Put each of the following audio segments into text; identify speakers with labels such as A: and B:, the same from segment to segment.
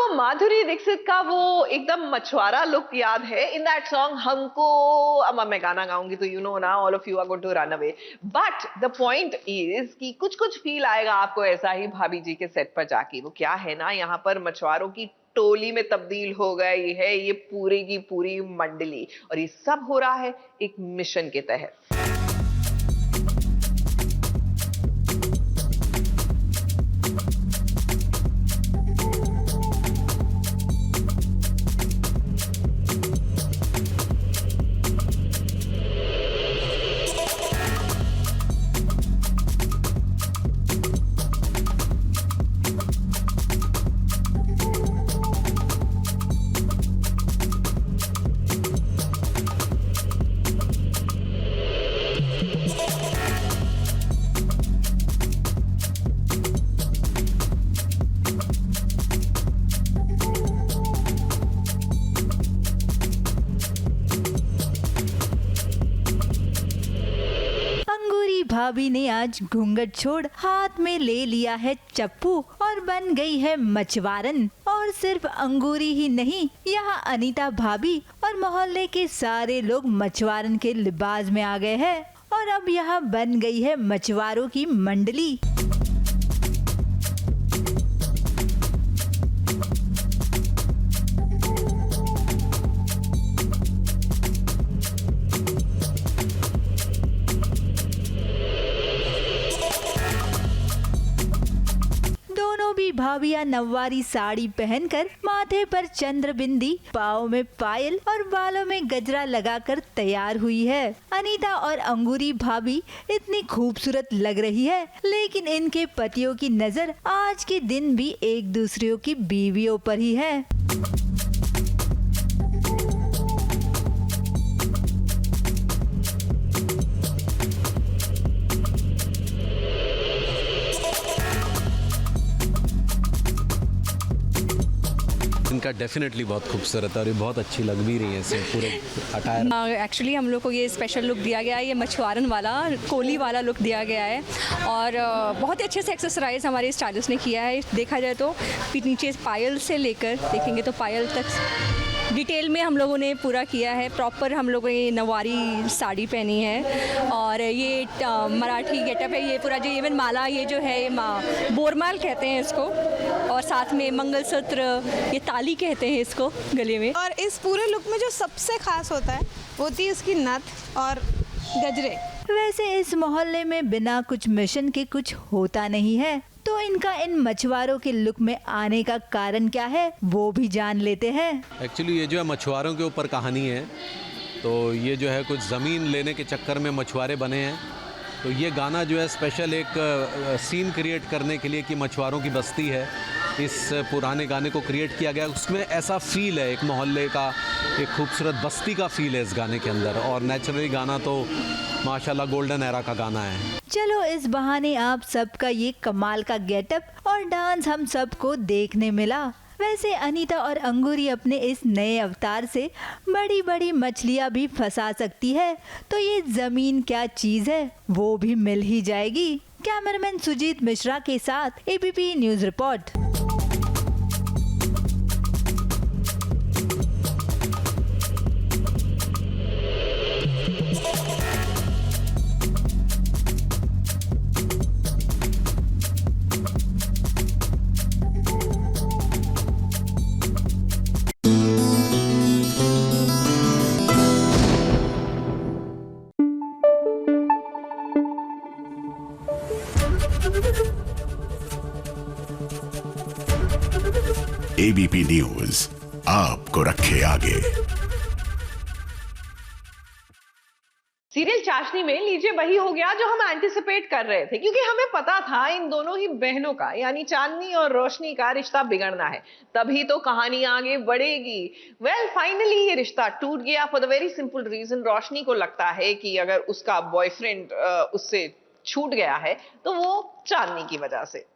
A: आपको माधुरी दीक्षित का वो एकदम मछुआरा लुक याद है इन दैट सॉन्ग हमको? अब मैं गाना गाऊंगी तो यू नो ना all of you are going to run away, but the point is कि कुछ कुछ फील आएगा आपको ऐसा ही भाभी जी के सेट पर जाके। वो क्या है ना, यहाँ पर मछुआरों की टोली में तब्दील हो गई है ये पूरी की पूरी मंडली, और ये सब हो रहा है एक मिशन के तहत।
B: भाभी ने आज घूंघट छोड़ हाथ में ले लिया है चप्पू और बन गई है मछुआरन। और सिर्फ अंगूरी ही नहीं, यहाँ अनीता भाभी और मोहल्ले के सारे लोग मछुआरन के लिबास में आ गए हैं और अब यहाँ बन गई है मछुआरों की मंडली। भाभियां नववारी साड़ी पहनकर माथे पर चंद्र बिंदी, पाँव में पायल और बालों में गजरा लगाकर तैयार हुई है। अनीता और अंगूरी भाभी इतनी खूबसूरत लग रही है, लेकिन इनके पतियों की नजर आज के दिन भी एक दूसरे की बीवियों पर ही है।
C: इनका डेफिनेटली बहुत खूबसूरत है और ये बहुत अच्छी लग भी रही है इससे पूरे अटायर।
D: एक्चुअली हम लोग को ये स्पेशल लुक दिया गया है, ये मछुआरन वाला कोली वाला लुक दिया गया है और बहुत ही अच्छे से एक्सेसराइज हमारे स्टाइलिस्ट ने किया है। देखा जाए तो नीचे पायल से लेकर देखेंगे तो पायल तक डिटेल में हम लोगों ने पूरा किया है। प्रॉपर हम लोगों ने नवारी साड़ी पहनी है और ये मराठी गेटअप है। ये पूरा जो इवन माला ये जो है ये बोरमाल कहते हैं इसको, और साथ में मंगलसूत्र, ये ताली कहते हैं इसको गले में।
E: और इस पूरे लुक में जो सबसे खास होता है वो थी इसकी नथ और गजरे।
B: वैसे इस मोहल्ले में बिना कुछ मिशन के कुछ होता नहीं है, तो इनका इन मछुआरों के लुक में आने का कारण क्या है वो भी जान लेते हैं।
C: एक्चुअली ये जो है मछुआरों के ऊपर कहानी है। तो ये जो है कुछ ज़मीन लेने के चक्कर में मछुआरे बने हैं। तो ये गाना जो है स्पेशल एक सीन क्रिएट करने के लिए कि मछुआरों की बस्ती है, इस पुराने गाने को क्रिएट किया गया। उसमें ऐसा फील है, एक मोहल्ले का, एक खूबसूरत बस्ती का फील है इस गाने के अंदर। और नेचुरली गाना तो माशाल्लाह गोल्डन एरा का गाना है।
B: चलो इस बहाने आप सबका ये कमाल का गेटअप और डांस हम सबको देखने मिला। वैसे अनीता और अंगूरी अपने इस नए अवतार से बड़ी बड़ी मछलियाँ भी फंसा सकती है, तो ये जमीन क्या चीज है वो भी मिल ही जाएगी। कैमरामैन सुजीत मिश्रा के साथ ABP news report.
F: ABP news आपको रखे आगे।
A: सीरियल चाशनी में लीजिए वही हो गया जो हम एंटिसिपेट कर रहे थे, क्योंकि हमें पता था इन दोनों ही बहनों का यानी चांदनी और रोशनी का रिश्ता बिगड़ना है, तभी तो कहानी आगे बढ़ेगी। वेल फाइनली ये रिश्ता टूट गया for the very simple reason, Roshni को लगता है कि अगर उसका बॉयफ्रेंड उससे छूट गया है तो वो चांदनी की वजह से।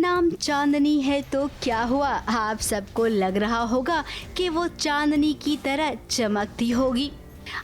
B: नाम चांदनी है तो क्या हुआ, आप सबको लग रहा होगा कि वो चांदनी की तरह चमकती होगी।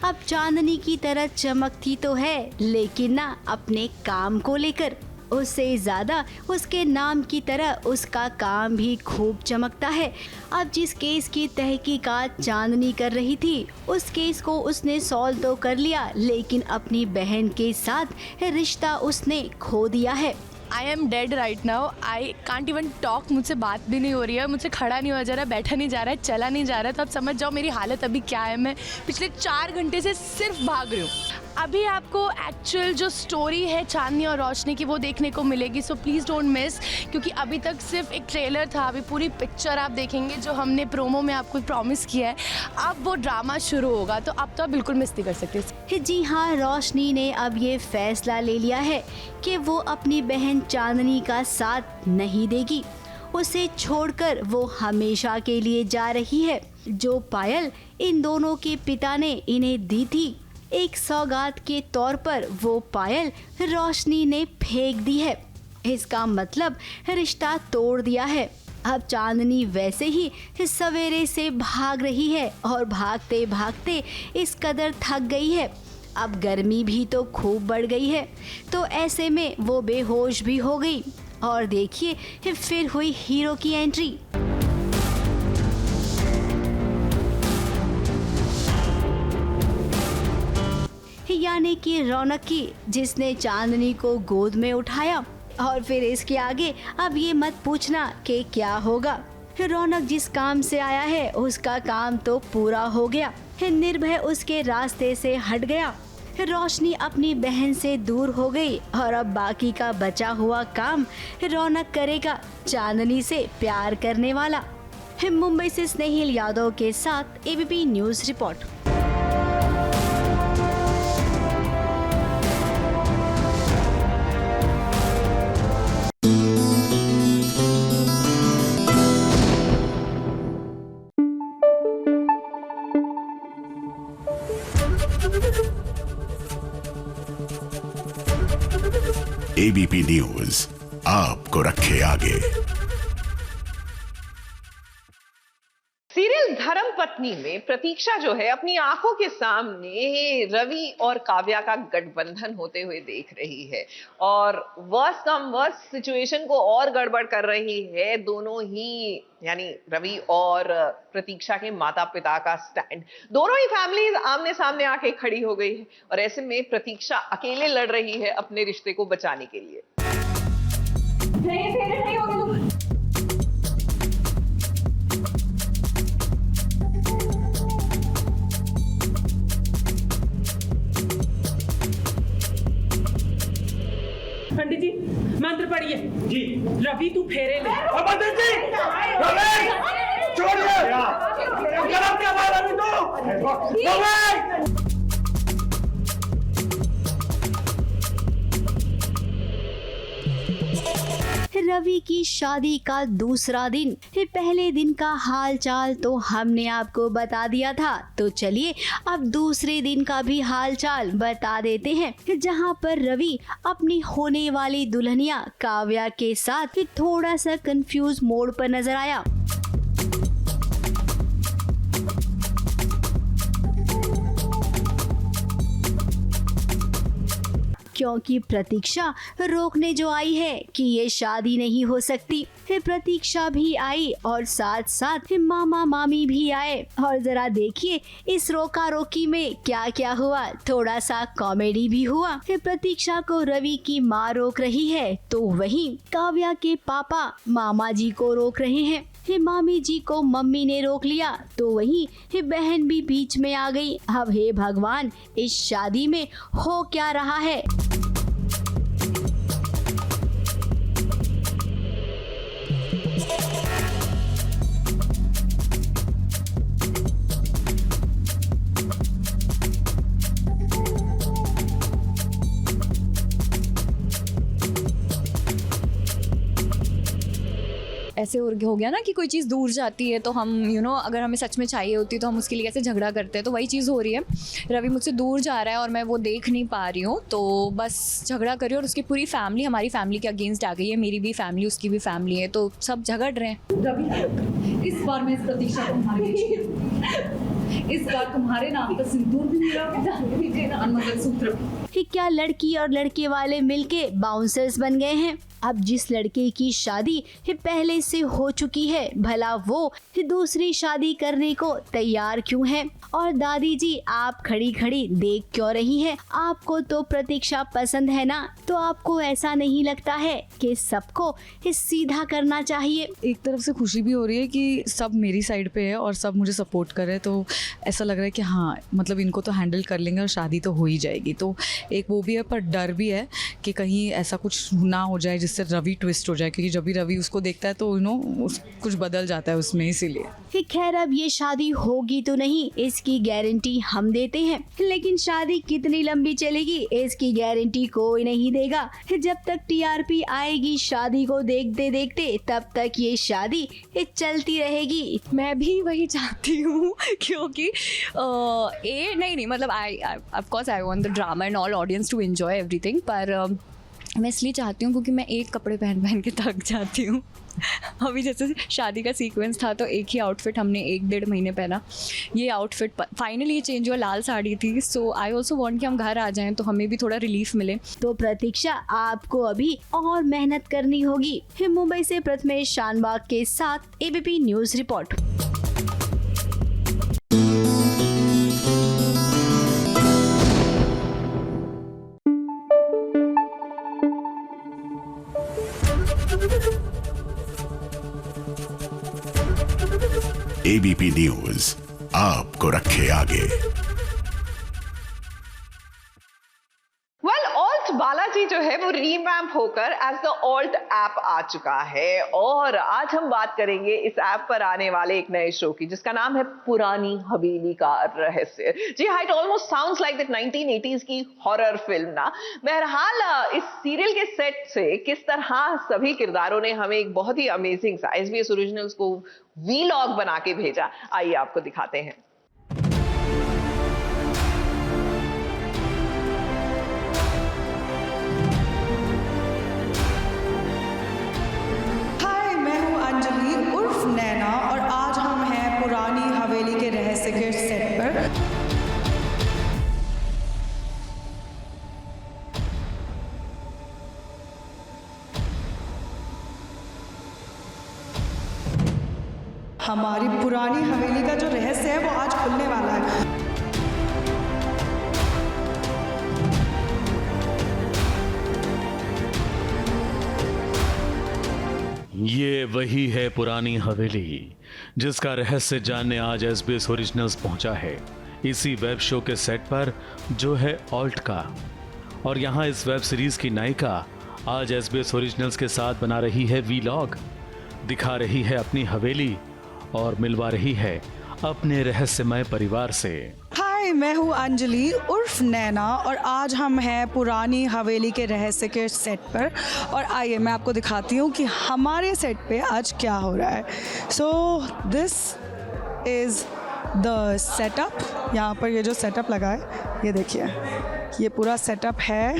B: अब चांदनी की तरह चमकती तो है, लेकिन ना अपने काम को लेकर। उससे ज़्यादा उसके नाम की तरह उसका काम भी खूब चमकता है। अब जिस केस की तहकीकात चांदनी कर रही थी, उस केस को उसने सॉल्व तो कर लिया, लेकिन अपनी बहन के साथ रिश्ता उसने खो दिया है।
G: I am dead right now, I can't even talk. मुझसे बात भी नहीं हो रही है, मुझसे खड़ा नहीं हो जा रहा है, बैठा नहीं जा रहा है, चला नहीं जा रहा है। तो आप समझ जाओ मेरी हालत अभी क्या है। मैं पिछले 4 घंटे से सिर्फ भाग रही हूँ। अभी आपको एक्चुअल जो स्टोरी है चांदनी और रोशनी की वो देखने को मिलेगी, सो प्लीज़ डोंट मिस, क्योंकि अभी तक सिर्फ एक ट्रेलर था। अभी पूरी पिक्चर आप देखेंगे जो हमने प्रोमो में आपको प्रॉमिस किया है। अब वो ड्रामा शुरू होगा, तो अब तो आप बिल्कुल मिस नहीं कर सकते।
B: जी हाँ, रोशनी ने अब ये फैसला ले लिया है कि वो अपनी बहन चांदनी का साथ नहीं देगी। उसे छोड़कर वो हमेशा के लिए जा रही है। जो पायल इन दोनों के पिता ने इन्हें दी थी, एक सौगात के तौर पर वो पायल रोशनी ने फेंक दी है। इसका मतलब रिश्ता तोड़ दिया है। अब चांदनी वैसे ही सवेरे से भाग रही है और भागते भागते इस कदर थक गई है। अब गर्मी भी तो खूब बढ़ गई है, तो ऐसे में वो बेहोश भी हो गई। और देखिए फिर हुई हीरो की एंट्री। यानी कि रौनक की, जिसने चांदनी को गोद में उठाया। और फिर इसके आगे अब ये मत पूछना कि क्या होगा। रौनक जिस काम से आया है उसका काम तो पूरा हो गया। निर्भय उसके रास्ते से हट गया। रोशनी अपनी बहन से दूर हो गई और अब बाकी का बचा हुआ काम रौनक करेगा, चांदनी से प्यार करने वाला। मुंबई से स्नेहिल यादव के साथ ABP news report.
F: ABP news आपको रखे आगे।
A: सीरियल धर्मपत्नी में प्रतीक्षा जो है अपनी आंखों के सामने रवि और काव्या का गठबंधन होते हुए देख रही है और वर्स कम वर्स सिचुएशन को और गड़बड़ कर रही है दोनों ही, यानी रवि और प्रतीक्षा के माता पिता का स्टैंड। दोनों ही फैमिलीज आमने सामने आके खड़ी हो गई है और ऐसे में प्रतीक्षा अकेले लड़ रही है अपने रिश्ते को बचाने के लिए।
H: पंडित जी मंत्र पढ़िए जी। रवि तू फेरे ले।
I: पंडित जी छोड़िए, गलत क्या बात रवि तो
B: रवि की शादी का दूसरा दिन। पहले दिन का हाल चाल तो हमने आपको बता दिया था, तो चलिए अब दूसरे दिन का भी हाल चाल बता देते हैं, जहां पर रवि अपनी होने वाली दुल्हनिया काव्या के साथ थोड़ा सा कंफ्यूज मोड पर नजर आया। क्योंकि प्रतीक्षा रोकने जो आई है कि ये शादी नहीं हो सकती। प्रतीक्षा भी आई और साथ साथ मामा मामी भी आए और जरा देखिए इस रोका रोकी में क्या क्या हुआ। थोड़ा सा कॉमेडी भी हुआ। प्रतीक्षा को रवि की माँ रोक रही है तो वहीं काव्या के पापा मामा जी को रोक रहे हैं। मामी जी को मम्मी ने रोक लिया तो वहीं बहन भी बीच में आ गई। अब हे भगवान, इस शादी में हो क्या रहा है।
D: ऐसे हो गया ना कि कोई चीज़ दूर जाती है तो हम अगर हमें सच में चाहिए होती तो हम उसके लिए कैसे झगड़ा करते हैं, तो वही चीज़ हो रही है। रवि मुझसे दूर जा रहा है और मैं वो देख नहीं पा रही हूँ, तो बस झगड़ा कर रही हूँ और उसकी पूरी फैमिली हमारी फैमिली के अगेंस्ट आ गई है। मेरी भी फैमिली, उसकी भी फैमिली है, तो सब झगड़ रहे हैं।
J: रवि, इस बार मैं इस प्रतीक्षा को तुम्हारे बीच इस बार तुम्हारे नाम का सिंदूर भी मेरा मंगलसूत्र।
B: कि क्या लड़की और लड़के वाले मिलके बाउंसर्स बन गए हैं। अब जिस लड़के की शादी पहले से हो चुकी है, भला वो दूसरी शादी करने को तैयार क्यों है? और दादी जी, आप खड़ी खड़ी देख क्यों रही हैं? आपको तो प्रतीक्षा पसंद है ना, तो आपको ऐसा नहीं लगता है कि सबको सीधा करना चाहिए?
K: एक तरफ से खुशी भी हो रही है कि सब मेरी साइड पे है और सब मुझे सपोर्ट कर रहे हैं, तो ऐसा लग रहा है कि हाँ, मतलब इनको तो हैंडल कर लेंगे और शादी तो हो ही जाएगी। तो एक वो भी है, पर डर भी है कि कहीं ऐसा कुछ ना हो जाए जिससे रवि ट्विस्ट हो जाए, क्योंकि जब भी रवि उसको देखता है तो कुछ बदल जाता है उसमें, इसीलिए।
B: खैर, अब ये शादी होगी तो नहीं, इसकी गारंटी हम देते हैं, लेकिन शादी कितनी लंबी चलेगी इसकी गारंटी कोई नहीं देगा। जब तक टीआरपी आएगी शादी को देखते देखते, तब तक ये शादी चलती रहेगी।
D: मैं भी वही चाहती हूँ, क्योंकि नहीं मतलब of course I want the drama and all audience to enjoy everything, पर मैं इसलिए चाहती हूँ क्योंकि मैं एक कपड़े पहन के थक जाती हूँ। अभी जैसे शादी का सीक्वेंस था तो एक ही आउटफिट हमने 1-1.5 महीने पहना। ये आउटफिट फाइनली चेंज हुआ, लाल साड़ी थी। सो आई ऑल्सो वांट कि हम घर आ जाएं तो हमें भी थोड़ा रिलीफ मिले।
B: तो प्रतीक्षा, आपको अभी और मेहनत करनी होगी। मुंबई से प्रथमेश शानबाग के साथ ABP news report.
F: ABP news आपको रखे आगे।
A: बालाजी जो है वो रीवैम्प होकर एज द ऑल्ट ऐप आ चुका है, और आज हम बात करेंगे इस ऐप पर आने वाले एक नए शो की, जिसका नाम है पुरानी हवेली का रहस्य। जी हाँ, it almost sounds like that 1980s की हॉरर फिल्म ना। बहरहाल इस सीरियल के सेट से किस तरह सभी किरदारों ने हमें एक बहुत ही अमेजिंग सा SBS ओरिजिनल्स को वीलॉग बना के भेजा, आइए आपको दिखाते हैं।
L: उर्फ नैना, और आज हम हैं पुरानी हवेली के रहस्य के सेट पर। हमारी पुरानी हवेली का जो रहस्य है वो आज खुलने वाला है।
M: ये वही है पुरानी हवेली जिसका रहस्य जानने आज SBS ओरिजिनल्स पहुंचा है, इसी वेब शो के सेट पर जो है ऑल्ट का। और यहाँ इस वेब सीरीज की नायिका आज SBS ओरिजिनल्स के साथ बना रही है वीलॉग, दिखा रही है अपनी हवेली और मिलवा रही है अपने रहस्यमय परिवार से।
L: हाय, मैं हूँ अंजलि उर्फ नैना, और आज हम हैं पुरानी हवेली के रहस्य के सेट पर। और आइए मैं आपको दिखाती हूँ कि हमारे सेट पे आज क्या हो रहा है। So this is the setup. यहाँ पर ये जो सेटअप लगा है, ये देखिए, ये पूरा सेटअप है।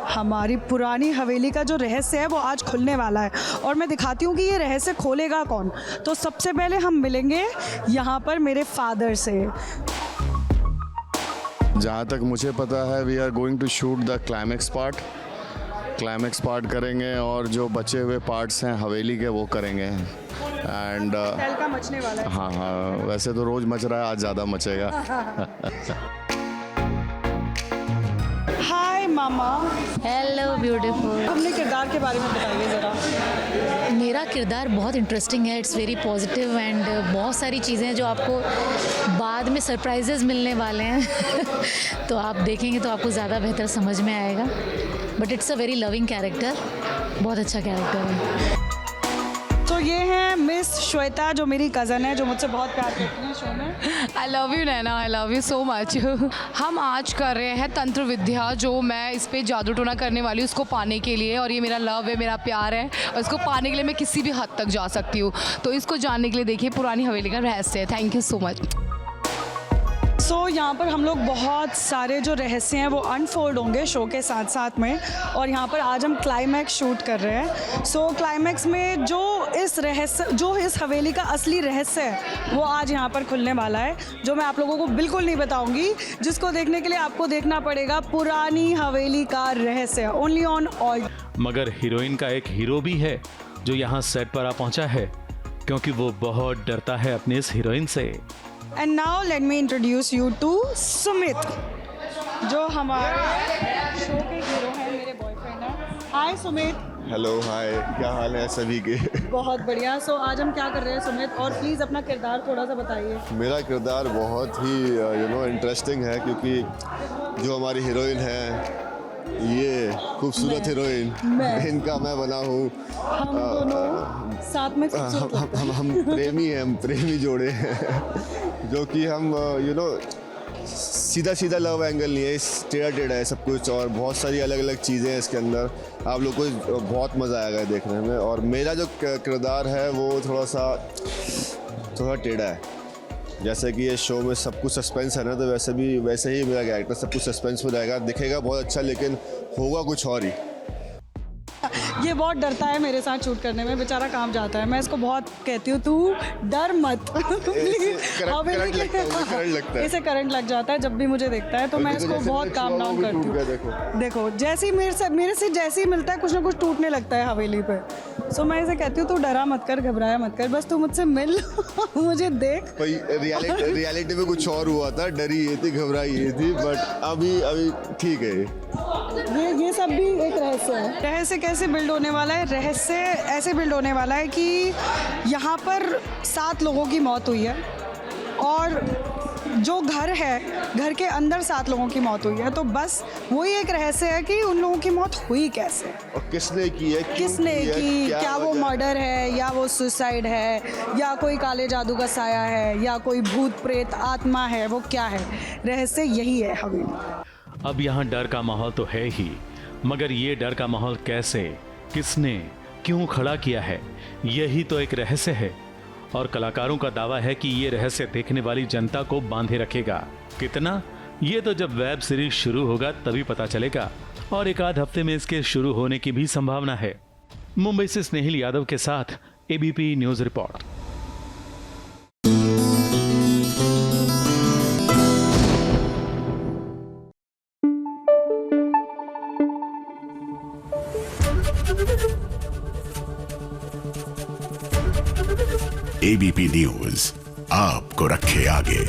L: हमारी पुरानी हवेली का जो रहस्य है वो आज खुलने वाला है, और मैं दिखाती हूँ कि ये रहस्य खोलेगा कौन। तो सबसे पहले हम मिलेंगे यहाँ पर मेरे फादर से।
N: जहाँ तक मुझे पता है, we are going to shoot the climax part करेंगे, और जो बचे हुए पार्ट्स हैं हवेली के वो करेंगे। एंड
L: का मचने वाला है।
N: हाँ, वैसे तो रोज़ मच रहा है, आज ज़्यादा मचेगा।
L: हाय मामा।
O: Hello beautiful.
L: अपने किरदार के बारे में बताइए ज़रा।
O: मेरा किरदार बहुत इंटरेस्टिंग है, इट्स वेरी पॉजिटिव, एंड बहुत सारी चीज़ें हैं जो आपको बाद में सरप्राइजेस मिलने वाले हैं। तो आप देखेंगे तो आपको ज़्यादा बेहतर समझ में आएगा, but it's a very loving character, बहुत अच्छा कैरेक्टर है।
L: तो ये हैं मिस श्वेता जो मेरी कज़न है, जो मुझसे बहुत प्यार करती है शो में।
G: I love you Naina, I love you so much. हम आज कर रहे हैं तंत्र विद्या, जो मैं इस पे जादू टोना करने वाली हूँ उसको पाने के लिए, और ये मेरा लव है, मेरा प्यार है, और इसको पाने के लिए मैं किसी भी हद तक जा सकती हूँ। तो इसको जानने के लिए देखिए पुरानी हवेली का रहस्य। Thank you so much.
L: So यहाँ पर हम लोग बहुत सारे जो रहस्य हैं वो अनफोल्ड होंगे शो के साथ साथ में, और यहाँ पर आज हम क्लाइमैक्स शूट कर रहे हैं। सो क्लाइमैक्स में जो इस हवेली का असली रहस्य है वो आज यहाँ पर खुलने वाला है, जो मैं आप लोगों को बिल्कुल नहीं बताऊंगी, जिसको देखने के लिए आपको देखना पड़ेगा पुरानी हवेली का रहस्य, ओनली ऑन ऑल।
M: मगर हीरोइन का एक हीरो भी है जो यहाँ सेट पर आ पहुँचा है, क्योंकि वो बहुत डरता है अपनी इस हीरोइन से।
L: And now let me introduce you to Sumit, जो हमारे शो के हीरो हैं, मेरे बॉयफ्रेंड हैं। हाय सुमित।
N: हेलो, हाय, क्या हाल है सभी के?
L: बहुत बढ़िया। सो आज हम क्या कर रहे हैं सुमित, और प्लीज़ अपना किरदार थोड़ा सा बताइए।
N: मेरा किरदार बहुत ही इंटरेस्टिंग है, क्योंकि जो हमारी हीरोइन है, ये खूबसूरत हीरोइन, इनका मैं बना हूँ।
L: हम दोनों साथ में
N: हम प्रेमी हैं, हम प्रेमी जोड़े हैं, जो कि हम सीधा सीधा लव एंगल नहीं है, टेढ़ा टेढ़ा है सब कुछ, और बहुत सारी अलग अलग चीज़ें हैं इसके अंदर। आप लोग को बहुत मज़ा आएगा देखने में। और मेरा जो किरदार है वो थोड़ा टेढ़ा है। जैसे कि ये शो में सब कुछ सस्पेंस है ना, तो वैसे ही मेरा कैरेक्टर सब कुछ सस्पेंस में रहेगा। दिखेगा बहुत अच्छा, लेकिन होगा कुछ और ही।
L: ये बहुत डरता है मेरे साथ शूट करने में, बेचारा काम जाता है। मैं इसको बहुत कहती हूँ तू डर मत। इसे करंट लग जाता है जब भी मुझे देखता है, तो मैं इसको बहुत काम डाउन करती हूँ। देखो जैसे ही मेरे से जैसे ही मिलता है कुछ ना कुछ टूटने लगता है हवेली पे। सो मैं इसे कहती हूँ तू डरा मत कर, घबराया मत कर, बस तू मुझसे मिल, मुझे देख।
N: रियलिटी में कुछ और हुआ था, डरी ये थी, घबराई ये थी, बट अभी ठीक है।
L: ये सब भी एक रहस्य है। रहस्य कैसे बिल्ड होने वाला है? रहस्य ऐसे बिल्ड होने वाला है कि यहाँ पर 7 लोगों की मौत हुई है, और जो घर है, घर के अंदर 7 लोगों की मौत हुई है। तो बस वही एक रहस्य है कि उन लोगों की मौत हुई कैसे,
N: और किसने की है,
L: किसने की, क्या वो मर्डर है, या वो सुसाइड है, या कोई काले जादू का साया है, या कोई भूत प्रेत आत्मा है, वो क्या है? रहस्य यही है हवेली।
M: अब यहाँ डर का माहौल तो है ही, मगर ये डर का माहौल कैसे, किसने, क्यों खड़ा किया है, यही तो एक रहस्य है। और कलाकारों का दावा है कि ये रहस्य देखने वाली जनता को बांधे रखेगा। कितना, ये तो जब वेब सीरीज शुरू होगा तभी पता चलेगा, और एक आध हफ्ते में इसके शुरू होने की भी संभावना है। मुंबई से स्नेहिल यादव के साथ ABP news report.
F: ABP news आपको रखे आगे।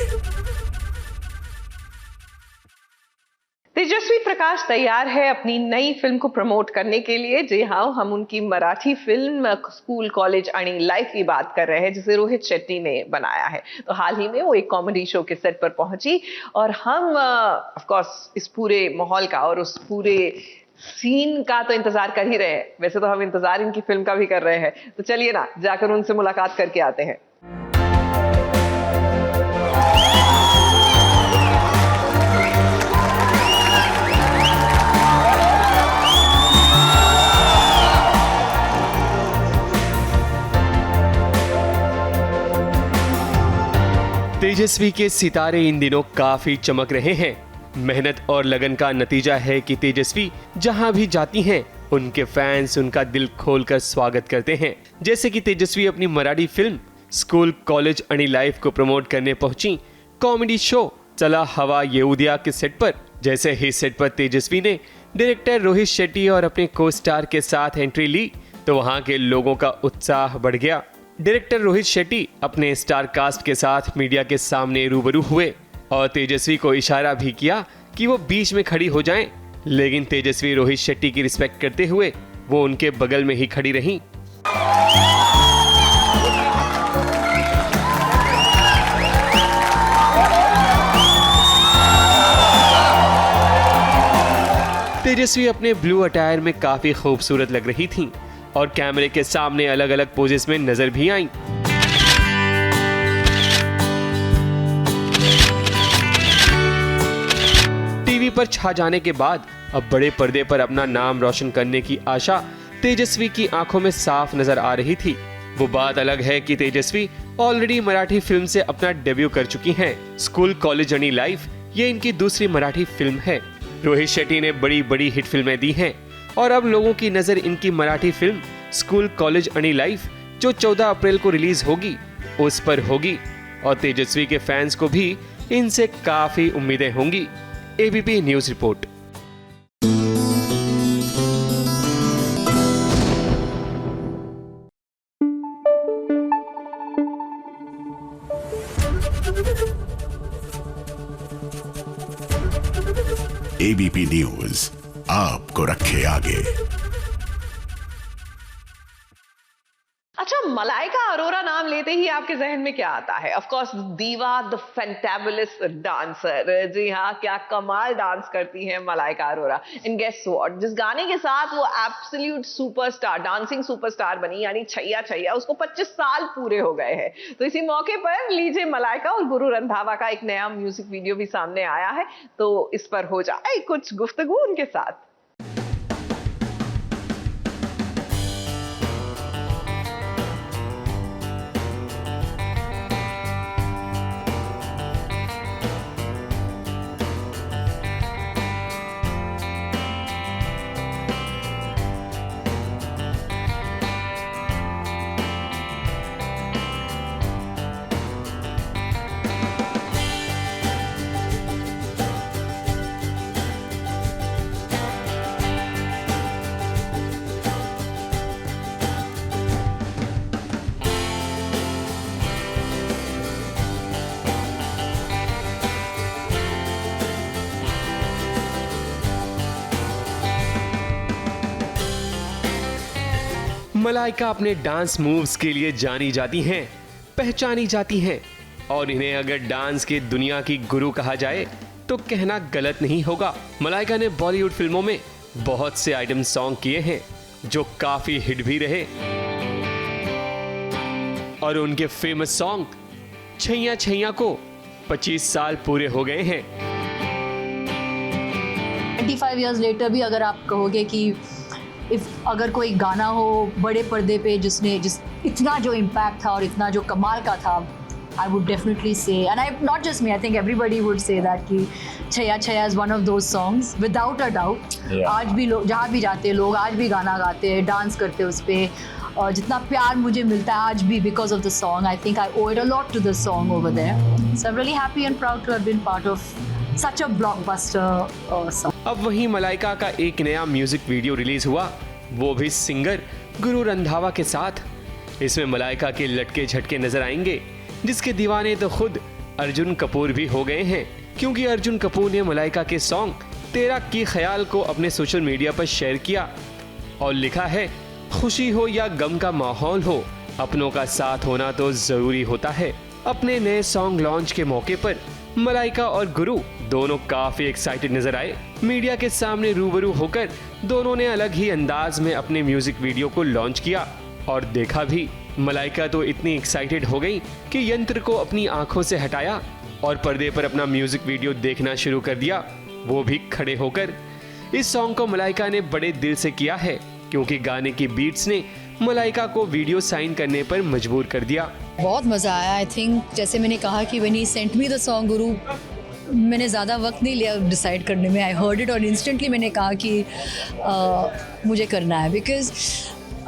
A: तेजस्वी प्रकाश तैयार है अपनी नई फिल्म को प्रमोट करने के लिए। जी हाँ, हम उनकी मराठी फिल्म स्कूल कॉलेज आणि लाइफ की बात कर रहे हैं, जिसे रोहित शेट्टी ने बनाया है। तो हाल ही में वो एक कॉमेडी शो के सेट पर पहुंची, और हम ऑफ कोर्स इस पूरे माहौल का और उस पूरे सीन का तो इंतजार कर ही रहे हैं। वैसे तो हम इंतजार इनकी फिल्म का भी कर रहे हैं, तो चलिए ना जाकर उनसे मुलाकात करके आते हैं।
P: तेजस्वी के सितारे इन दिनों काफी चमक रहे हैं। मेहनत और लगन का नतीजा है कि तेजस्वी जहां भी जाती हैं, उनके फैंस उनका दिल खोलकर स्वागत करते हैं। जैसे कि तेजस्वी अपनी मराठी फिल्म स्कूल कॉलेज आणि लाइफ को प्रमोट करने पहुंची कॉमेडी शो चला हवा येऊ द्या के सेट पर। जैसे ही सेट पर तेजस्वी ने डायरेक्टर रोहित शेट्टी और अपने को स्टार के साथ एंट्री ली, तो वहां के लोगों का उत्साह बढ़ गया। डायरेक्टर रोहित शेट्टी अपने स्टार कास्ट के साथ मीडिया के सामने रूबरू हुए और तेजस्वी को इशारा भी किया कि वो बीच में खड़ी हो जाएं, लेकिन तेजस्वी रोहित शेट्टी की रिस्पेक्ट करते हुए वो उनके बगल में ही खड़ी रहीं। तेजस्वी अपने ब्लू अटायर में काफी खूबसूरत लग रही थीं और कैमरे के सामने अलग अलग पोजेस में नजर भी आईं। पर छा जाने के बाद अब बड़े पर्दे पर अपना नाम रोशन करने की आशा तेजस्वी की आंखों में साफ नजर आ रही थी। वो बात अलग है कि तेजस्वी ऑलरेडी मराठी फिल्म से अपना डेब्यू कर चुकी हैं। स्कूल कॉलेज अनि लाइफ ये इनकी दूसरी मराठी फिल्म है। रोहित शेट्टी ने बड़ी बड़ी हिट फिल्में दी हैं और अब लोगों की नजर इनकी मराठी फिल्म स्कूल कॉलेज अनि लाइफ जो 14 अप्रैल को रिलीज होगी उस पर होगी और तेजस्वी के फैंस को भी इनसे काफी उम्मीदें होंगी। ABP news report.
F: ABP news आपको रखे आगे।
A: अच्छा, मलाइका अरोरा नाम लेते ही आपके जहन में क्या आता है? Of course diva, the fantabulous dancer. जी हाँ, क्या कमाल डांस करती हैं Malaika Arora. And guess what, जिस गाने के साथ वो एब्सोल्यूट सुपरस्टार, डांसिंग सुपरस्टार बनी, यानी छैया छैया, उसको 25 साल पूरे हो गए हैं। तो इसी मौके पर लीजिए मलाइका और गुरु रंधावा का एक नया म्यूजिक वीडियो भी सामने आया है, तो इस पर हो जाए कुछ गुफ्तगू उनके साथ।
P: मलाइका अपने डांस मूव्स के लिए जानी जाती हैं, पहचानी जाती हैं और इन्हें अगर डांस की दुनिया की गुरु कहा जाए तो कहना गलत नहीं होगा। मलाइका ने बॉलीवुड फिल्मों में बहुत से आइटम सॉन्ग किए हैं जो काफी हिट भी रहे और उनके फेमस सॉन्ग छैया छैया को 25 साल पूरे हो गए हैं।
J: 25 years later भी अगर आप कहोगे कि अगर कोई गाना हो बड़े पर्दे पे जिस इतना जो इम्पैक्ट था और इतना जो कमाल का था, I would definitely say, and not just me, I think everybody would say that कि Chaiyya Chaiyya is one of those songs without a doubt. आज भी लोग जहाँ भी जाते हैं, लोग आज भी गाना गाते हैं, डांस करते हैं उस पे, और जितना प्यार मुझे मिलता है आज भी because of the song, I think I owe it a lot to the song over there. So I'm really happy and proud to have been part of such a blockbuster song.
P: अब वहीं मलाइका का एक नया music video release हुआ, वो भी singer Guru Randhawa के साथ। इसमें मलाइका के लटके झटके नजर आएंगे, जिसके दीवाने तो खुद अर्जुन कपूर भी हो गए हैं, क्योंकि अर्जुन कपूर ने मलाइका के सॉन्ग तेरा की ख्याल को अपने सोशल मीडिया पर शेयर किया और लिखा है, खुशी हो या गम का माहौल हो, अपनों का साथ होना तो जरूरी होता है। अपने नए सॉन्ग लॉन्च के मौके पर मलाइका और गुरु दोनों काफी एक्साइटेड नजर आए। मीडिया के सामने रूबरू होकर दोनों ने अलग ही अंदाज में अपने म्यूजिक वीडियो को लॉन्च किया और देखा भी। मलाइका तो इतनी एक्साइटेड हो गई कि यंत्र को अपनी आंखों से हटाया और पर्दे पर अपना म्यूजिक वीडियो देखना शुरू कर दिया, वो भी खड़े होकर। इस सॉन्ग को मलाइका ने बड़े दिल से किया है, क्योंकि गाने की बीट्स ने मलाइका को वीडियो साइन करने पर मजबूर कर दिया।
J: बहुत मज़ा आया। आई थिंक जैसे मैंने कहा कि when he sent me the song गुरु, मैंने ज़्यादा वक्त नहीं लिया डिसाइड करने में। आई हर्ड इट और इंस्टेंटली मैंने कहा कि मुझे करना है, बिकॉज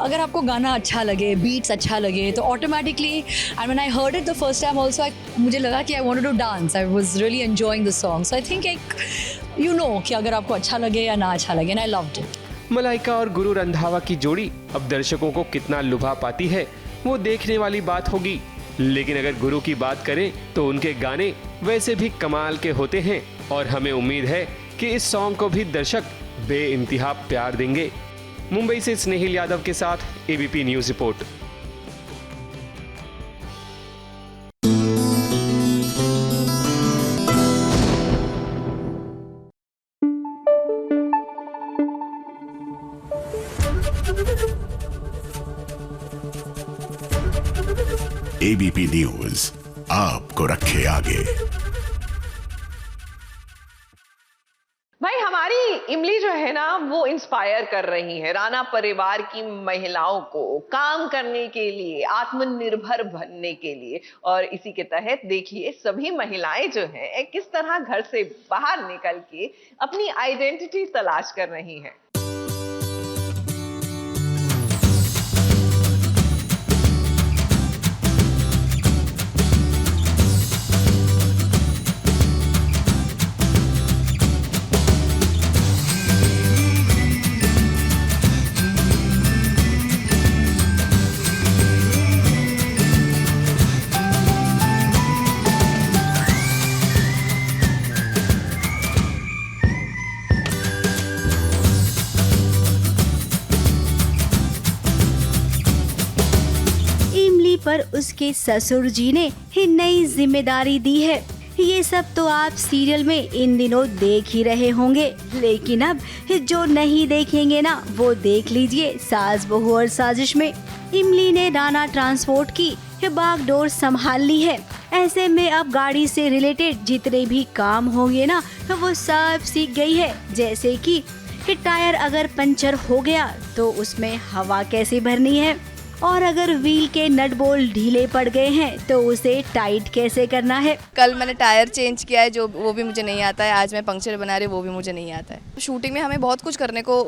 J: अगर आपको गाना अच्छा लगे, बीट्स अच्छा लगे, तो automatically, and when I heard it the first time also, मुझे लगा कि I wanted to dance. I was really enjoying the song. So I think एक कि अगर आपको अच्छा लगे या ना अच्छा लगे, and I loved it.
P: Malaika और गुरु रंधावा की जोड़ी अब दर्शकों को कितना लुभा पाती है वो देखने वाली बात होगी, लेकिन अगर गुरु की बात करें तो उनके गाने वैसे भी कमाल के होते हैं और हमें उम्मीद है कि इस सॉन्ग को भी दर्शक बेइंतहा प्यार देंगे। मुंबई से स्नेहिल यादव के साथ ABP news report.
F: ABP news आपको रखे आगे।
A: भाई इंस्पायर कर रही हैं राणा परिवार की महिलाओं को काम करने के लिए, आत्मनिर्भर बनने के लिए। और इसी के तहत देखिए सभी महिलाएं जो हैं किस तरह घर से बाहर निकल के अपनी आइडेंटिटी तलाश कर रही हैं।
B: पर उसके ससुर जी ने ही नई जिम्मेदारी दी है। ये सब तो आप सीरियल में इन दिनों देख ही रहे होंगे, लेकिन अब जो नहीं देखेंगे ना वो देख लीजिए सास बहू और साजिश में। इमली ने राणा ट्रांसपोर्ट की बागडोर संभाल ली है। ऐसे में अब गाड़ी से रिलेटेड जितने भी काम होंगे ना वो सब सीख गई है। जैसे कि टायर अगर पंचर हो गया तो उसमें हवा कैसे भरनी है, और अगर व्हील के नट बोल्ट ढीले पड़ गए हैं तो उसे टाइट कैसे करना है।
Q: कल मैंने टायर चेंज किया है, जो वो भी मुझे नहीं आता है। आज मैं पंक्चर बना रही हूँ, वो भी मुझे नहीं आता है। शूटिंग में हमें बहुत कुछ करने को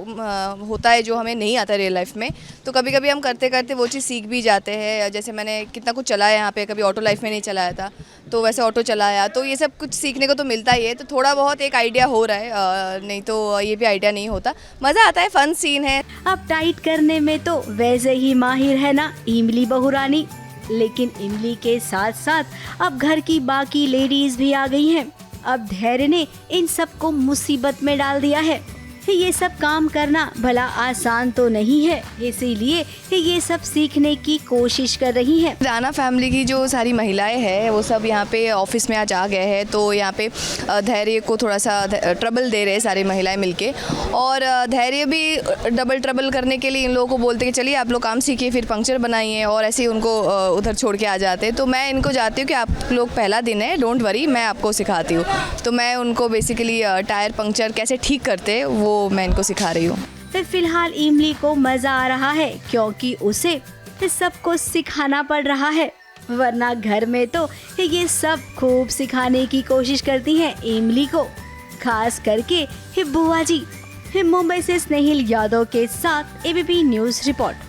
Q: होता है जो हमें नहीं आता रियल लाइफ में, तो कभी कभी हम करते करते वो चीज़ सीख भी जाते हैं। जैसे मैंने कितना कुछ चलाया यहाँ पे, कभी ऑटो लाइफ में नहीं चलाया था तो वैसे ऑटो चलाया, तो ये सब कुछ सीखने को तो मिलता ही है। तो थोड़ा बहुत एक आइडिया हो रहा है, नहीं तो ये भी आइडिया नहीं होता। मज़ा आता है, फन सीन है।
B: अब टाइट करने में तो वैसे ही माहिर है ना इमली बहुरानी, लेकिन इमली के साथ साथ अब घर की बाकी लेडीज भी आ गई हैं। अब धैर्य ने इन सबको मुसीबत में डाल दिया है। ये सब काम करना भला आसान तो नहीं है, इसीलिए ये सब सीखने की कोशिश कर रही है।
Q: राणा फैमिली की जो सारी महिलाएं हैं वो सब यहाँ पे ऑफिस में आज आ गए हैं, तो यहाँ पे धैर्य को थोड़ा सा ट्रबल दे रहे हैं सारी महिलाएं मिलके, और धैर्य भी डबल ट्रबल करने के लिए इन लोगों को बोलते कि चलिए आप लोग काम सीखिए, फिर पंक्चर बनाइए, और ऐसे ही उनको उधर छोड़ के आ जाते हैं। तो मैं इनको जाती हूँ कि आप लोग पहला दिन है, डोंट वरी, मैं आपको सिखाती हूँ। तो मैं उनको बेसिकली टायर पंक्चर कैसे ठीक करते वो मैं इनको सिखा रही हूँ।
B: फिलहाल इमली को मजा आ रहा है क्योंकि उसे सबको सिखाना पड़ रहा है, वरना घर में तो ये सब खूब सिखाने की कोशिश करती हैं इमली को, खास करके बुआ जी। मुंबई से स्नेहिल यादव के साथ ABP news report.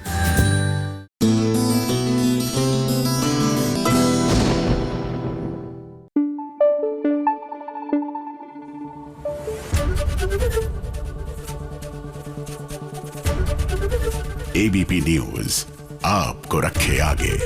F: ABP news आपको रखे आगे।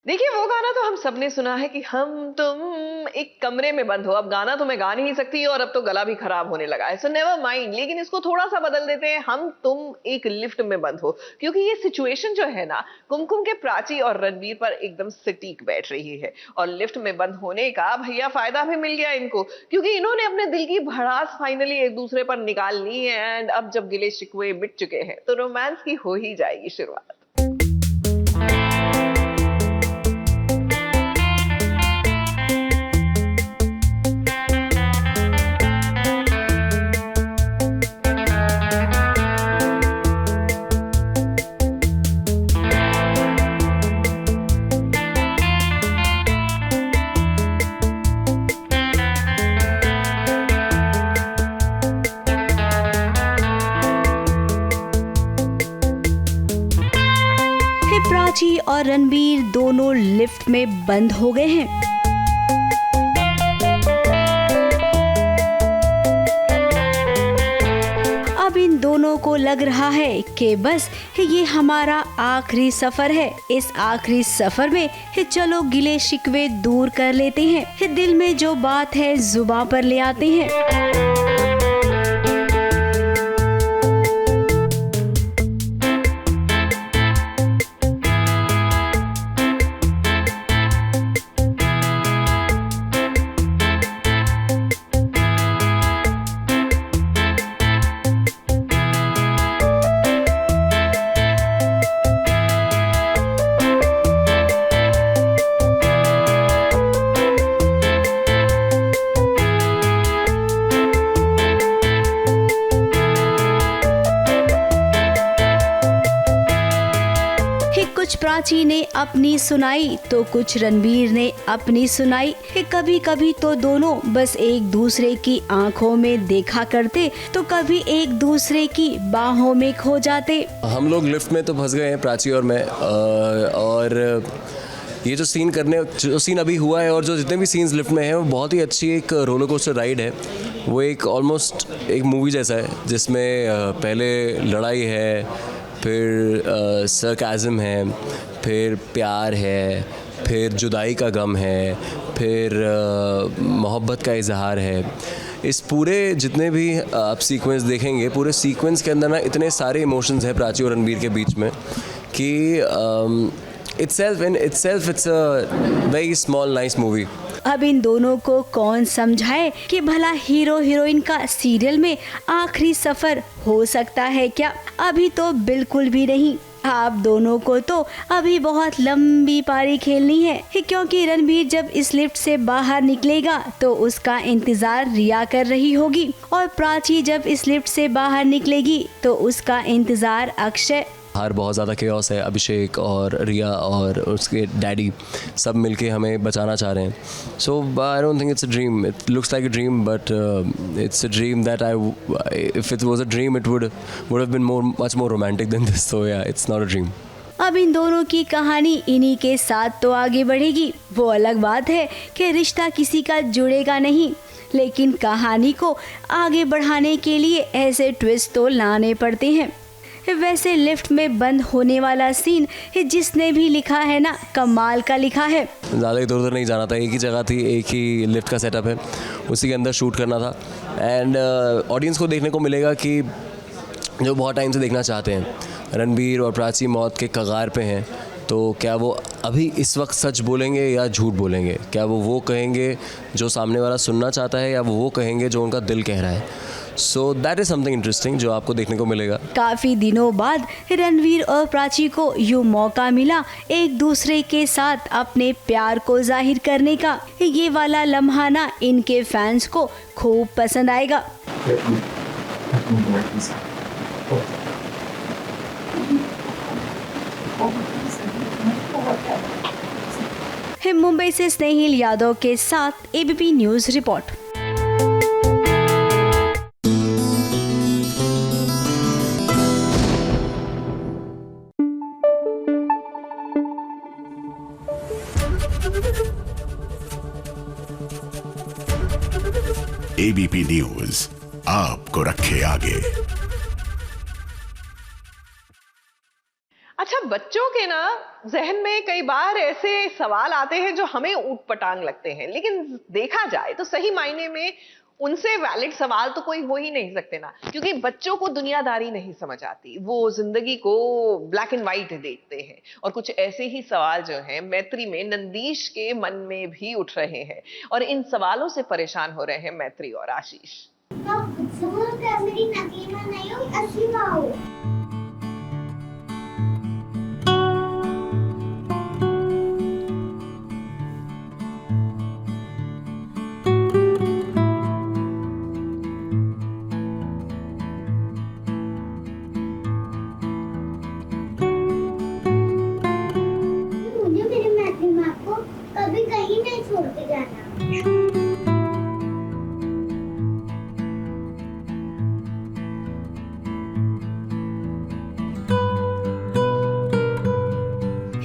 A: देखिए वो गाना तो हम सबने सुना है कि हम तुम एक कमरे में बंद हो। अब गाना तो मैं गा नहीं सकती और अब तो गला भी खराब होने लगा है, सो नेवर माइंड। लेकिन इसको थोड़ा सा बदल देते हैं, हम तुम एक लिफ्ट में बंद हो, क्योंकि ये सिचुएशन जो है ना कुमकुम के प्राची और रणबीर पर एकदम सटीक बैठ रही है। और लिफ्ट में बंद होने का भैया फायदा भी मिल गया इनको, क्योंकि इन्होंने अपने दिल की भड़ास फाइनली एक दूसरे पर निकाल ली है। एंड अब जब गिले शिकवे मिट चुके हैं तो रोमांस की हो ही जाएगी शुरुआत।
B: प्राची और रणबीर दोनों लिफ्ट में बंद हो गए हैं। अब इन दोनों को लग रहा है कि बस ये हमारा आखिरी सफर है। इस आखिरी सफर में चलो गिले शिकवे दूर कर लेते हैं, दिल में जो बात है जुबान पर ले आते हैं।
R: कुछ प्राची ने अपनी सुनाई तो कुछ रणवीर ने अपनी सुनाई। कभी कभी तो दोनों बस एक दूसरे की आंखों में देखा करते तो कभी एक दूसरे की बाहों में खो जाते।
S: हम लोग लिफ्ट में तो फंस गए हैं, प्राची और मैं, और ये जो सीन अभी हुआ है और जो जितने भी सीन्स लिफ्ट में हैं वो बहुत ही अच्छी एक रोलर कोस्टर राइड है। वो एक ऑलमोस्ट एक मूवी जैसा है जिसमें पहले लड़ाई है, फिर सरकाज़म है, फिर प्यार है, फिर जुदाई का गम है, फिर मोहब्बत का इजहार है। इस पूरे जितने भी आप सीक्वेंस देखेंगे, पूरे सीक्वेंस के अंदर ना इतने सारे इमोशंस हैं प्राची और रणवीर के बीच में कि itself it's a very small nice movie।
R: अब इन दोनों को कौन समझाए कि भला हीरो हीरोइन का सीरियल में आखिरी सफर हो सकता है क्या? अभी तो बिल्कुल भी नहीं। आप दोनों को तो अभी बहुत लंबी पारी खेलनी है, क्योंकि रणवीर जब इस लिफ्ट से बाहर निकलेगा तो उसका इंतजार रिया कर रही होगी और प्राची जब इस लिफ्ट से बाहर निकलेगी तो उसका इंतजार अक्षय।
S: बाहर बहुत ज़्यादा केओस है, अभिषेक और रिया और उसके डैडी सब मिलके हमें बचाना चाह रहे हैं। So I don't think it's a dream, it looks like a dream but it's a dream that if it was a dream it would have been much more romantic than this. So yeah, it's not a dream.
R: अब इन दोनों की कहानी इन्हीं के साथ तो आगे बढ़ेगी। वो अलग बात है कि रिश्ता किसी का जुड़ेगा नहीं, लेकिन कहानी को आगे बढ़ाने के लिए ऐसे ट्विस्ट तो लाने पड़ते हैं। वैसे लिफ्ट में बंद होने वाला सीन जिसने भी लिखा है ना, कमाल का लिखा है।
S: ज़्यादा इधर उधर नहीं जाना था, एक ही जगह थी, एक ही लिफ्ट का सेटअप है, उसी के अंदर शूट करना था। एंड ऑडियंस को देखने को मिलेगा कि जो बहुत टाइम से देखना चाहते हैं, रणवीर और प्राची मौत के कगार पे हैं, तो क्या वो अभी इस वक्त सच बोलेंगे या झूठ बोलेंगे? क्या वो कहेंगे जो सामने वाला सुनना चाहता है या वो कहेंगे जो उनका दिल कह रहा है? So that is something interesting जो आपको देखने को मिलेगा।
R: काफ़ी दिनों बाद रणवीर और प्राची को यूँ मौका मिला एक दूसरे के साथ अपने प्यार को जाहिर करने का। ये वाला लम्हा ना इनके फैंस को खूब पसंद आएगा। मुंबई से स्नेहिल यादव के साथ ABP news report.
F: ABP news आपको रखे आगे।
A: अच्छा, बच्चों के ना जहन में कई बार ऐसे सवाल आते हैं जो हमें ऊटपटांग लगते हैं, लेकिन देखा जाए तो सही मायने में उनसे वैलिड सवाल तो कोई हो ही नहीं सकते ना, क्योंकि बच्चों को दुनियादारी नहीं समझ आती, वो जिंदगी को ब्लैक एंड व्हाइट देखते हैं। और कुछ ऐसे ही सवाल जो हैं मैत्री में नंदीश के मन में भी उठ रहे हैं, और इन सवालों से परेशान हो रहे हैं मैत्री और आशीष।
T: कभी कहीं नहीं छोड़ के जाना।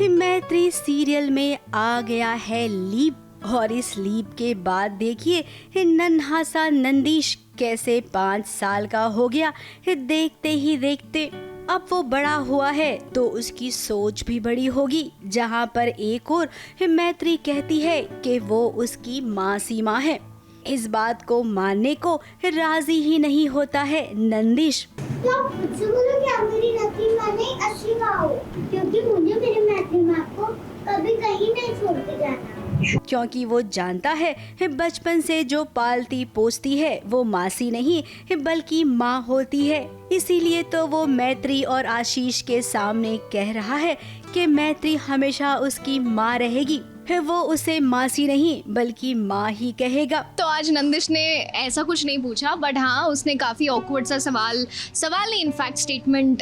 R: मैत्री सीरियल में आ गया है लीप, और इस लीप के बाद देखिए नन्हा सा नंदीश कैसे 5 साल का हो गया। देखते ही देखते अब वो बड़ा हुआ है तो उसकी सोच भी बड़ी होगी। जहाँ पर एक और मैत्री कहती है कि वो उसकी मासी माँ है, इस बात को मानने को राजी ही नहीं होता है नंदीश।
T: तो मुझसे बोलो कि आप मेरी नकली माँ नहीं असली माँ हो, क्योंकि मुझे मेरी मैत्री माँ को कभी कहीं नहीं छोड़ के जाना।
R: क्योंकि वो जानता है बचपन से जो पालती पोसती है वो मासी नहीं बल्कि माँ होती है। इसीलिए तो वो मैत्री और आशीष के सामने कह रहा है कि मैत्री हमेशा उसकी माँ रहेगी, वो उसे मासी नहीं बल्कि माँ ही कहेगा।
U: तो आज नंदिश ने ऐसा कुछ नहीं पूछा, बट हाँ उसने काफ़ी ऑकवर्ड सा सवाल नहीं इनफैक्ट स्टेटमेंट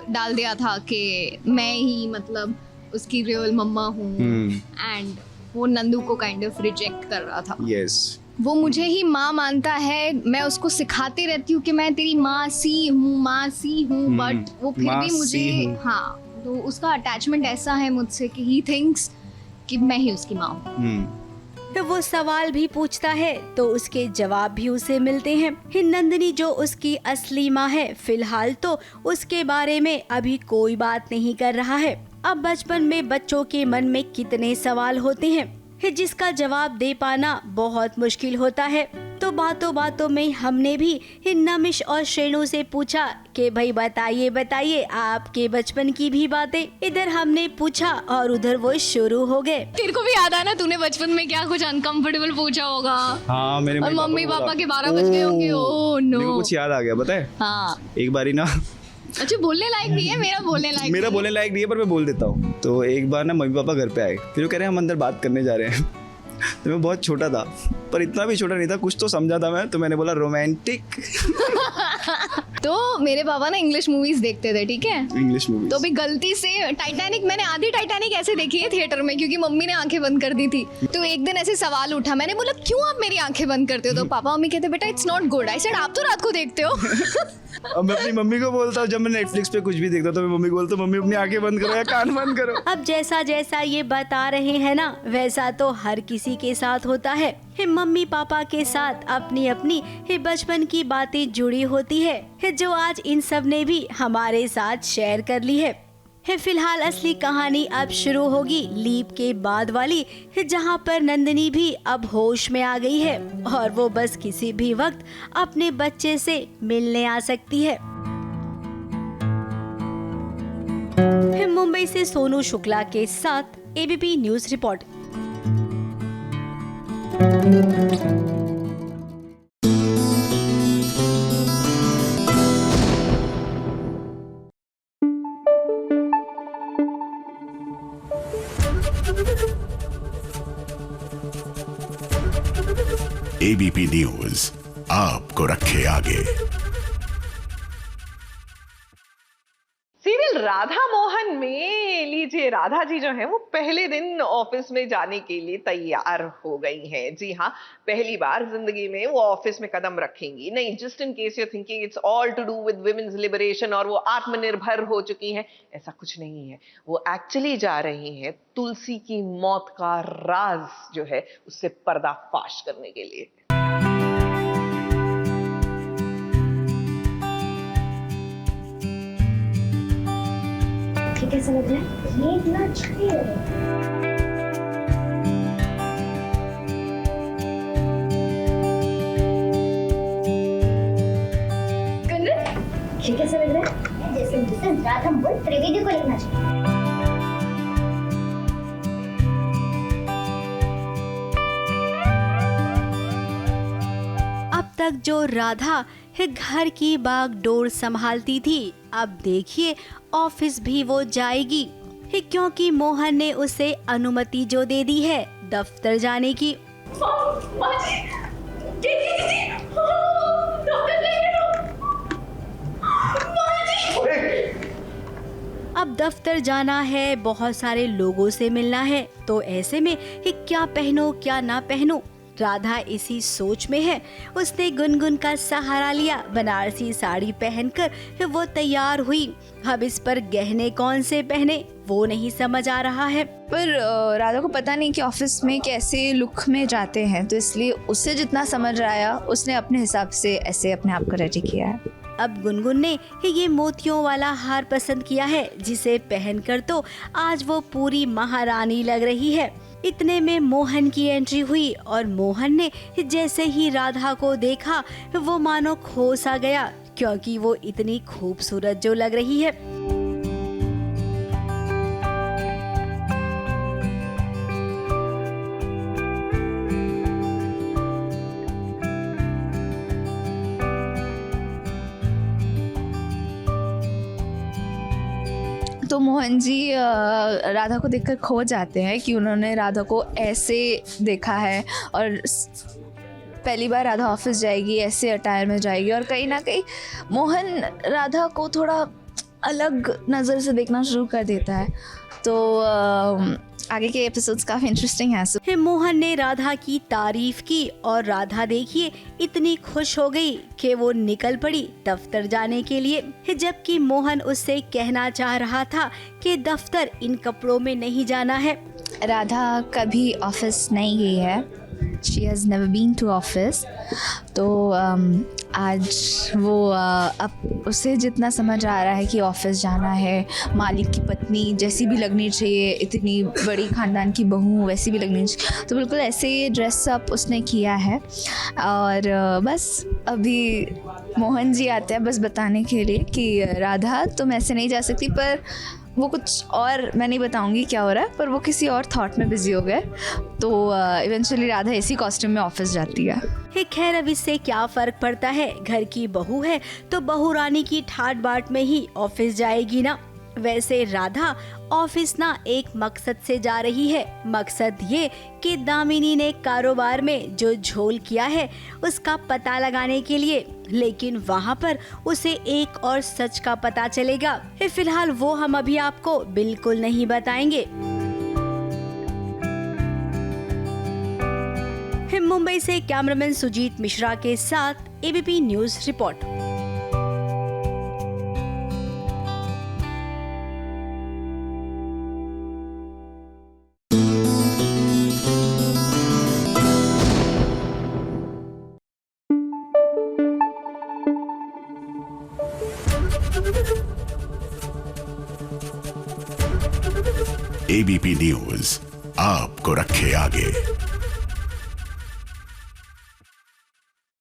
U: डाल दिया था कि मैं ही मतलब उसकी रियल मम्मा हूँ एंड वो नंदू को काइंड ऑफ रिजेक्ट कर रहा था।
E: यस
U: वो मुझे ही माँ मानता है, मैं उसको सिखाती रहती हूँ कि मैं तेरी माँ सी हूँ बट वो फिर भी मुझे हाँ, तो उसका अटैचमेंट ऐसा है मुझसे कि ही थिंक्स कि मैं ही उसकी माँ हूँ।
R: तो वो सवाल भी पूछता है तो उसके जवाब भी उसे मिलते हैं। नंदिनी जो उसकी असली माँ है, फिलहाल तो उसके बारे में अभी कोई बात नहीं कर रहा है। अब बचपन में बच्चों के मन में कितने सवाल होते हैं जिसका जवाब दे पाना बहुत मुश्किल होता है। तो बातों बातों में हमने भी नमिश और श्रेणु से पूछा कि भाई बताइए आपके बचपन की भी बातें। इधर हमने पूछा और उधर वो शुरू हो गए।
U: तेरे को भी याद है ना, तूने बचपन में क्या कुछ अनकंफर्टेबल पूछा होगा?
E: हाँ, मेरे
U: और मम्मी पापा के 12 बज गए होंगे। ओह नो,
E: मेरे को कुछ याद आ गया, पता है?
U: हाँ,
E: एक बारी ना
U: अच्छा बोलने लायक नहीं है, मेरा बोलने लायक
E: नहीं है पर मैं बोल देता हूँ। तो एक बार ना मम्मी पापा घर पे आए, फिर वो कह रहे हैं हम अंदर बात करने जा रहे हैं। तो मैं बहुत छोटा था, पर इतना भी छोटा नहीं था, कुछ तो समझा था मैं। तो मैंने बोला रोमांटिक।
U: तो मेरे पापा ना इंग्लिश मूवीज देखते थे, ठीक है?
E: English movies.
U: तो भी गलती से टाइटैनिक, मैंने आधी टाइटैनिक ऐसे देखी है थिएटर में क्योंकि मम्मी ने आंखें बंद कर दी थी। तो एक दिन ऐसे सवाल उठा, मैंने बोला क्यों आप मेरी आंखें बंद करते हो? तो पापा मम्मी कहते बेटा it's not good. I said आप तो रात को देखते हो।
E: अब मैं अपनी मम्मी को बोलता हूँ, जब मैं नेटफ्लिक्स पे कुछ भी देखता हूँ तो मैं मम्मी को बोलता हूँ मम्मी अपनी आंखें बंद करो या कान बंद करो।
R: अब जैसा जैसा ये बता रहे हैं ना, वैसा तो हर किसी के साथ होता है। मम्मी पापा के साथ अपनी अपनी बचपन की बातें जुड़ी होती है जो आज इन सब ने भी हमारे साथ शेयर कर ली है। फिलहाल असली कहानी अब शुरू होगी लीप के बाद वाली, जहां पर नंदिनी भी अब होश में आ गई है और वो बस किसी भी वक्त अपने बच्चे से मिलने आ सकती है। मुंबई से सोनू शुक्ला के साथ ABP news report.
F: ABP news आपको रखे आगे।
A: सीरियल राधा मोहन में लीजिए, राधा जी जो है वो पहले दिन ऑफिस में जाने के लिए तैयार हो गई हैं। जी हाँ, पहली बार जिंदगी में वो ऑफिस में कदम रखेंगी। नहीं, just in case you thinking it's all to do with women's liberation और वो आत्मनिर्भर हो चुकी हैं, ऐसा कुछ नहीं है। वो एक्चुअली जा रही हैं तुलसी की मौत का राज जो है उससे पर्दाफाश करने के लिए।
T: कैसा लग रहा है? ये इतना अच्छा है। ये कैसा लग रहा है? जैसे राधा मोहन त्रिवेदी को लिखना चाहिए।
R: अब तक जो राधा घर की बागडोर संभालती थी, अब देखिए ऑफिस भी वो जाएगी, क्योंकि मोहन ने उसे अनुमति जो दे दी है दफ्तर जाने की। अब दफ्तर जाना है, बहुत सारे लोगों से मिलना है, तो ऐसे में क्या पहनो क्या ना पहनो। राधा इसी सोच में है। उसने गुनगुन का सहारा लिया, बनारसी साड़ी पहनकर वो तैयार हुई। अब इस पर गहने कौन से पहने वो नहीं समझ आ रहा है।
Q: पर राधा को पता नहीं कि ऑफिस में कैसे लुक में जाते हैं, तो इसलिए उससे जितना समझ आया उसने अपने हिसाब से ऐसे अपने आप को रेडी किया है।
R: अब गुनगुन ने ये मोतियों वाला हार पसंद किया है, जिसे पहनकर तो आज वो पूरी महारानी लग रही है। इतने में मोहन की एंट्री हुई और मोहन ने जैसे ही राधा को देखा वो मानो खो सा गया, क्योंकि वो इतनी खूबसूरत जो लग रही है।
Q: तो मोहन जी राधा को देखकर खो जाते हैं कि उन्होंने राधा को ऐसे देखा है और पहली बार राधा ऑफिस जाएगी, ऐसे अटायर में जाएगी, और कहीं ना कहीं मोहन राधा को थोड़ा अलग नज़र से देखना शुरू कर देता है। तो आगे के एपिसोड्स काफ़ी इंटरेस्टिंग हैं।
R: मोहन ने राधा की तारीफ की और राधा देखिए इतनी खुश हो गई कि वो निकल पड़ी दफ्तर जाने के लिए, जबकि मोहन उससे कहना चाह रहा था कि दफ्तर इन कपड़ों में नहीं जाना है।
Q: राधा कभी ऑफिस नहीं गई है, she has never been to office. तो आज वो अब उसे जितना समझ आ रहा है कि ऑफिस जाना है, मालिक की पत्नी जैसी भी लगनी चाहिए, इतनी बड़ी ख़ानदान की बहू वैसी भी लगनी चाहिए, तो बिल्कुल ऐसे ही ड्रेसअप उसने किया है। और बस अभी मोहन जी आते हैं बस बताने के लिए कि राधा तुम ऐसे नहीं जा सकती, पर वो कुछ और मैं नहीं बताऊंगी क्या हो रहा है, पर वो किसी और थॉट में बिजी हो गए। तो इवेंचुअली राधा इसी कॉस्ट्यूम में ऑफिस जाती है।
R: खैर अब इससे क्या फर्क पड़ता है, घर की बहू है तो बहू रानी की ठाट बाट में ही ऑफिस जाएगी ना। वैसे राधा ऑफिस ना एक मकसद से जा रही है, मकसद ये कि दामिनी ने कारोबार में जो झोल किया है उसका पता लगाने के लिए, लेकिन वहाँ पर उसे एक और सच का पता चलेगा। फिलहाल वो हम अभी आपको बिल्कुल नहीं बताएंगे। मुंबई से कैमरामैन सुजीत मिश्रा के साथ ABP news report.
F: ABP news आपको रखे आगे।